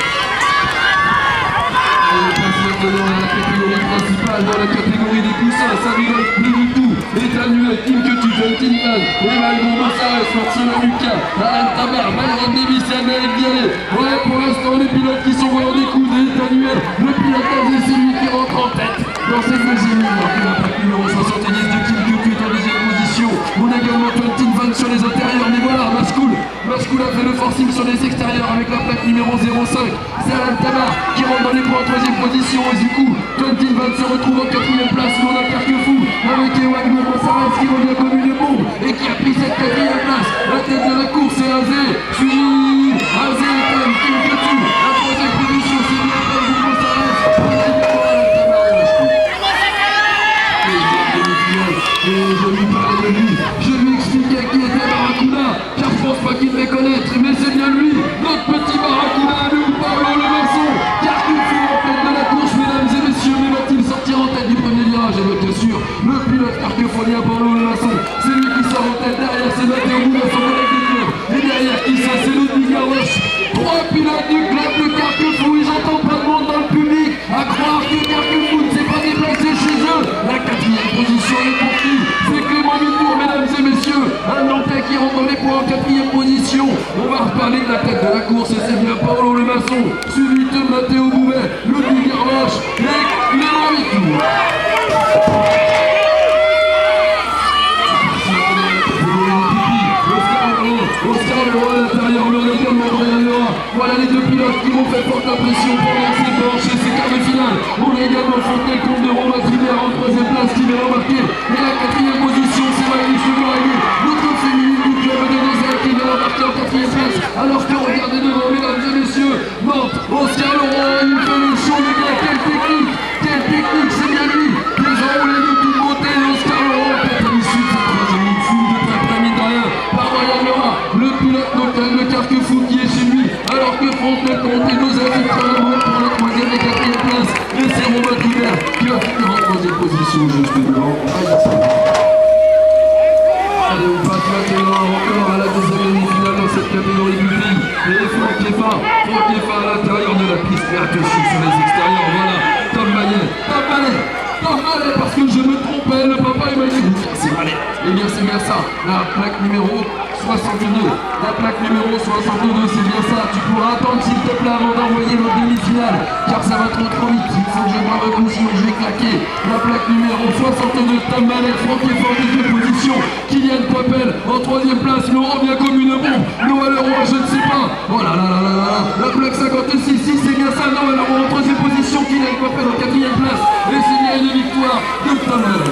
[SPEAKER 6] On passe maintenant à la catégorie principale, dans la catégorie des coussins, ça rigole plus du tout. Étanuel, Kim Ketu, Tinman, Emal Gourmossares, Marcelo Lucas, Alain Tabar, Malron Davis, Amel Vialet. Ouais, pour l'instant, les pilotes qui sont vraiment des coups d'Étanuel. Le pilotage est celui qui rentre en tête dans cette 2e ligne. Alors que la plaque numéro 70 de Kim Ketu est en 2e position. On a également Tinman sur les intérieurs, mais voilà, Mascoul a fait le forcing sur les extérieurs avec la plaque numéro 05. C'est Alain Tabar qui rentre dans les points en 3e position. Et du coup, Tinman se retrouve en 4e place. On a Carquefou avec Ewan Gourmossares qui revient comme une bombe et qui a pris cette 4e place. La tête de la course, c'est Azé, suivi Azé Etam, Kim Ketu. La 3e position, c'est bien Ewan Gourmossares. Et je lui parlais de lui, je lui expliquais qui était Barracuda, car je pense pas qu'il devait connaître, mais c'est bien lui, notre petit Barracuda, nous parlons le maçon, car il fait en tête de la course, mesdames et messieurs, mais va-t-il sortir en tête du premier virage? Et bien sûr, le pilote carquefonien Paulo le maçon, c'est lui qui sort en tête, derrière c'est Mathieu Bouvet, son collègue du club, et derrière qui c'est Ludwig Garroch. 3 pilotes du club de Carquefou, ils n'entendent pas de monde dans le public, à croire que Carquefou ne s'est pas déplacé chez eux. La 4e position est pour qui? C'est Clément Vitour, mesdames et messieurs, un Nantais qui rentre dans les points en 4e position. On va reparler de la tête de la course et c'est bien Paolo le maçon, suivi de Mathéo Bouvet, Ludwig Garroch et Clément Vitour. Oscar Leroy à l'intérieur, le également Brian Leroy. Voilà les 2 pilotes qui vont faire forte impression pendant ces manches et ces quarts de finale. On a également Fontenay Comte de Romain Tribert en 3e place qui vient remarquer. Et la 4e position, c'est Maëlys Legoraguet, l'autre féminine du club de Nozay qui vient remarquer en 4e place. Alors que regardez devant, mesdames et messieurs, Nantes, Oscar Leroy, il fait le show, les gars, quelle technique alors que Franck Lecomte et nos amis Clermont pour la troisième et quatrième place. Et c'est Romain Toubert qui va finir en troisième position juste devant. Allez, on passe maintenant encore à la deuxième demi-finale dans cette catégorie du pays. Et Franck Leffa à l'intérieur de la piste. Mais attention sur les extérieurs, voilà. Tom Mallet, parce que je me trompais, le papa il m'a dit c'est Mallet. Et bien c'est bien ça, la plaque numéro 62. La plaque numéro 62, c'est bien ça. Tu pourras attendre s'il te plaît avant d'envoyer l'autre demi-finale, car ça va trop vite. Il faut que je vois un coup, sinon je vais claquer. La plaque numéro 62, Tom Mallet, Franck Leffa en deuxième position. Kylian Poppel en troisième place. Laurent bien comme une bombe. Noël Leroy, je ne sais pas. Oh là là là là là. La plaque 56, si c'est bien ça. Noël Leroy en troisième position. Kylian Poppel en quatrième place. Et c'est bien une victoire de Tom Mallet.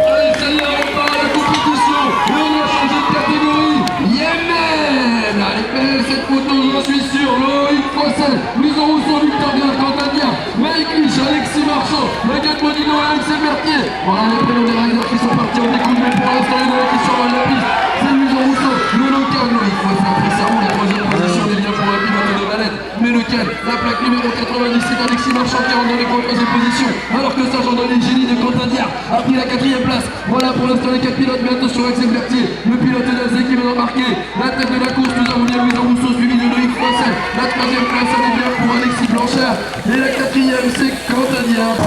[SPEAKER 6] Allez, ça y est, on part à la compétition. Et on a changé de catégorie. Yemen. Allez, belle cette photo, j'en suis sûr. Loïc Fossel, Luison Rousseau, Victor Bien, Quentin Bien, Mike Lich, Alexis Marchand, Maguette Modino et Axel Berthier. Voilà les prénoms des riders qui sont partis en découle, mais pour l'instant, il y en a qui sont à la piste. C'est Luison Rousseau, le local, Loïc Fossel, après ça roule, la troisième position, il est bien pour un pilote de Valette. Mais lequel? La plaque numéro 90, c'est Alexis Marchand qui rentre dans les troisième position, alors que Sergent Donné, génie de Quentin Diard, a pris la quatrième place. Voilà pour l'instant les 4 pilotes, mais attention Axel Berthier, le pilote d'Azé qui vient d'embarquer. La tête de la course, nous avons bien Luison Rousseau, suivi de Loïc Fossel. La troisième place, elle est bien pour Alexis Blanchard. Et la quatrième, c'est Quentin Diard.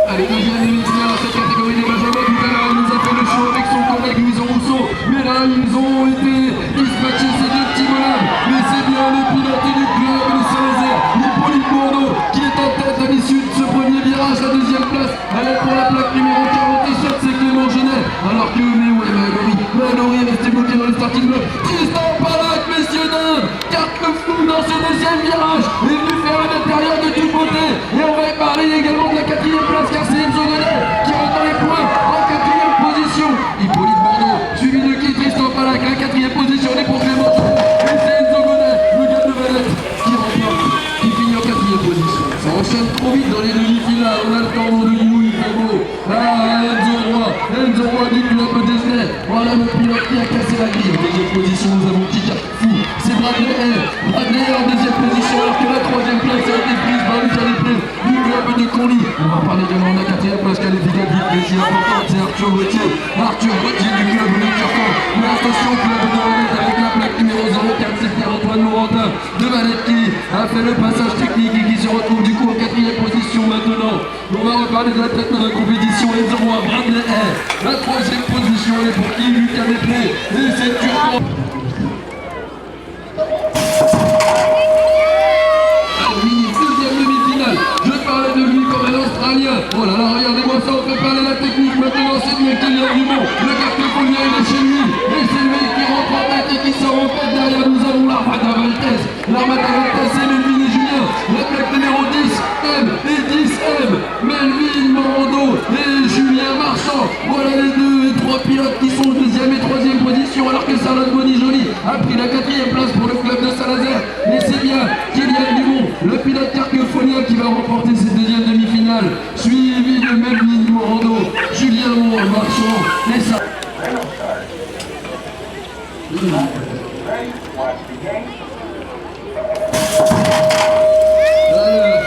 [SPEAKER 6] Allez, deuxième demi-finale dans cette catégorie des Benjamins. Tout à l'heure, il nous a fait le show avec son collègue Luison Rousseau. Mais là, ils ont été dispatchés, ces deux petits bonhommes. Mais c'est bien le pilote du club de Saint-Nazaire, Hippolyte Bourdeau, qui est en tête à l'issue de ce premier virage. La deuxième place, elle est pour la plaque numéro 47, c'est Clément Genet. Alors que, mais ouais, Mallory est resté bloqué dans le starting block. Tristan Palac, messieurs, dames, carte le flou dans ce deuxième virage. Il est venu faire un intérieur de toute beauté. Et on va parler également de la quatrième place, car c'est Enzo Godet qui rentre dans les points en quatrième position. Hippolyte Bourdeau, suivi de qui? Tristan Palac, la quatrième position, elle est pour Clément Genet. Et c'est Enzo Godet, le gars de Valette, qui remporte, qui finit en quatrième position. Ça enchaîne trop vite dans les demi-finales. On a le temps de Louis Fago. Ah, Enzo Roy du club Disney. Voilà le pilote qui a cassé la grille. En deuxième position, nous avons Kika Fou. C'est Bradley en deuxième position, alors que la troisième place a été prise par Michael Eplé du club de Conly. On va parler également de la quatrième place qualificative, mais qui est importante, c'est Arthur Gauthier. Arthur Gauthier du club de Turcan. Mais attention, club de Valette avec la plaque numéro 04, c'est Pierre-Antoine Laurentin de Valette qui a fait le passage technique et qui se retrouve du coup en quatrième position maintenant. On va reparler de la tête de la compétition. Enzo Roy, Bradley Hay. La troisième position, elle est pour qui? Lucas Eplé. Et c'est Turcan. Deuxième demi-finale. Je parlais de lui comme un Australien. Oh là là, regardez-moi ça, on fait parler la technique. Maintenant, c'est bien Kylian Dumont. Le cartefeuille, il est chez lui. Et c'est lui qui rentre en tête et qui sort en tête. Derrière, nous avons l'Armada Valtès. L'Armada Valtès, c'est Melvin et Julien. La plaque numéro 10, M et 10M. Melvin Morando et Julien Marchand. Voilà les deux et trois pilotes qui sont en deuxième et troisième position, alors que Charlotte Bonny-Joly a pris la quatrième place pour le club de Saint-Nazaire. Et c'est bien Kylian Dumont, le pilote carquefonien, qui va remporter cette deuxième demi-finale, suivi de Melvin Morando, Julien Marchand et ça.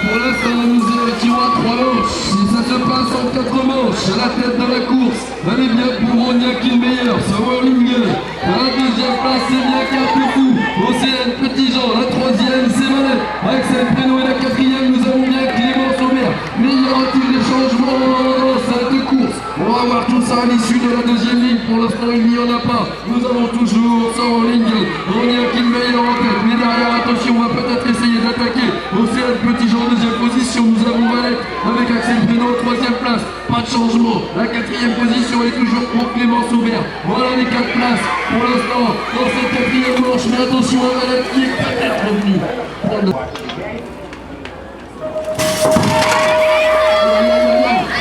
[SPEAKER 6] Pour l'instant, nous étions à 3 manches. Si ça se passe en 4 manches, la tête de la course, elle est bien pour Ronia Kilmeyer, Sauerlinger. La deuxième place, c'est bien Carpefou, Océane Petit-Jean. La troisième, c'est Valette. Axel Prénom et la quatrième, nous avons bien Clément Sauvert. Mais y aura-t-il des changements dans cette course? On va voir tout ça à l'issue de la deuxième ligne. Pour l'instant, il n'y en a pas. Nous avons toujours Sauerlinger, Ronia Kilmeyer en tête. Mais derrière, attention, on va peut-être essayer d'attaquer Océane Petit-Jean en deuxième position. Nous avons Valette avec Axel Prénom, troisième place. Pas de changement. La quatrième position est toujours pour Clément Sauvert. Voilà les 4 places pour l'instant dans cette quatrième manche. Mais attention à Valette qui est peut-être revenu.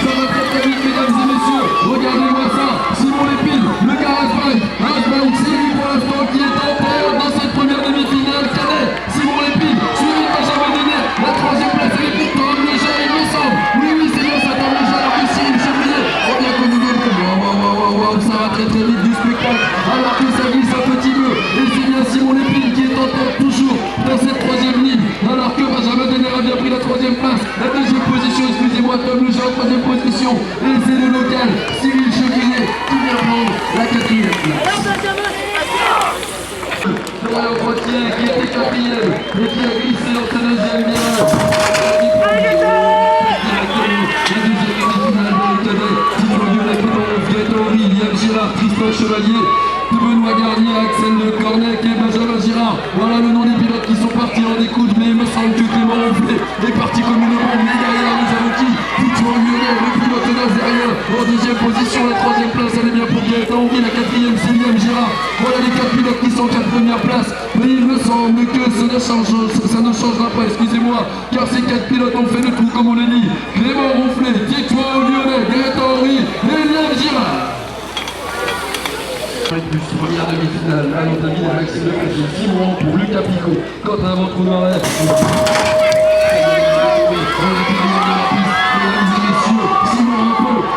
[SPEAKER 6] Ça va très vite, mesdames et messieurs. Regardez-moi ça. Simon Lépine, le gars Rasbach, c'est lui pour l'instant qui est en tête dans cette première demi-finale cadet. Simon Lépine, suivi de Benjamin Denet. La troisième place, elle est pour Tom Lejeune. place. La deuxième position, excusez-moi, Tom Lejean en troisième position. Et c'est le local, Cyril Chevrier, qui vient prendre la quatrième place. Florian Poitier qui était quatrième et qui a glissé dans sa deuxième virage. Liam Girard, Tristan Chevalier, Benoît Garnier, Axel Le Cornec et Benjamin Girard. Voilà le nom des pilotes qui sont partis en découte, mais il me semble que Clément Ronflet est parti comme une bombe. Mais derrière, nous avons qui? Victor Lyonnais, le pilote nazérien, en deuxième position. La troisième place, elle est bien pour Gaëtan Henry. La quatrième, c'est Liam Girard. Voilà les quatre pilotes qui sont en quatre premières places. Mais il me semble que ça ne changera pas, excusez-moi, car ces quatre pilotes ont fait le trou, comme on l'a dit. Clément Ronflet, Victor Lyonnais, Gaëtan Henry et Liam Girard. Première demi-finale, à l'Antamine, Maxime Leclerc, Simon pour Lucas Picot, contre un ventre noir.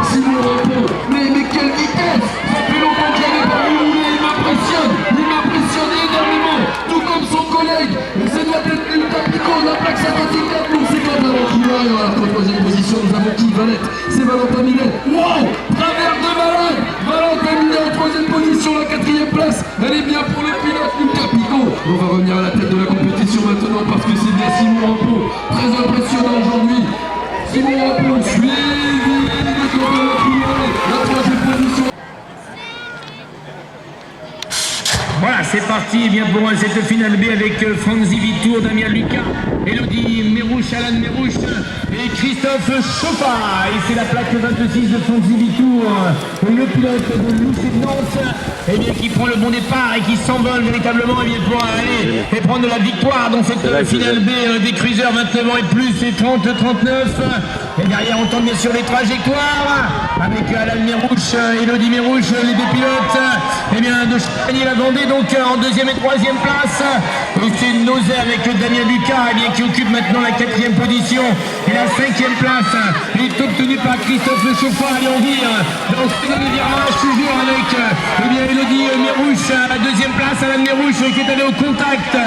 [SPEAKER 6] Simon Rampeau, mais quelle vitesse! Ça fait longtemps qu'il avait pas roulé, il m'impressionne énormément, tout comme son collègue. Ça doit être Lucas Picot, la plaque 54, donc c'est pas de l'avant-couloir. Et voilà, en troisième position, nous avons qui? Valette, c'est Valentin Millet. Wow! Travers de malade! Valentin Millet en troisième position, la quatrième place, elle est bien pour le pilote Lucas Picot. On va revenir à la tête de la compétition maintenant parce que c'est bien Simon Rampeau, très impressionnant aujourd'hui. Simon Rampeau suivi de la troisième position.
[SPEAKER 5] Voilà, c'est parti, bien pour cette finale B avec Franzi Vitour, Damien Lucas, Elodie Mérouche, Alan Mérouche et Christophe Chauffat. Et c'est la plaque 26 de Franzi Vitour, le pilote de l'UC de Nantes, et bien, qui prend le bon départ et qui s'envole véritablement et bien, pour aller et prendre la victoire dans cette finale B des cruisers 29 ans et plus et 30-39. Et derrière, on tente bien sûr les trajectoires avec Alan Mérouche, Elodie Mérouche, les deux pilotes et bien, de Champagny-la-Vendée. Donc en deuxième et troisième place, et c'est Nausée avec Damien Lucas et bien, qui occupe maintenant la quatrième position et la cinquième place est obtenue par Christophe Chauffat, allez on dire, dans ce virage toujours avec eh bien, Elodie Mérouche à la deuxième place, Alan Mérouche qui est allé au contact.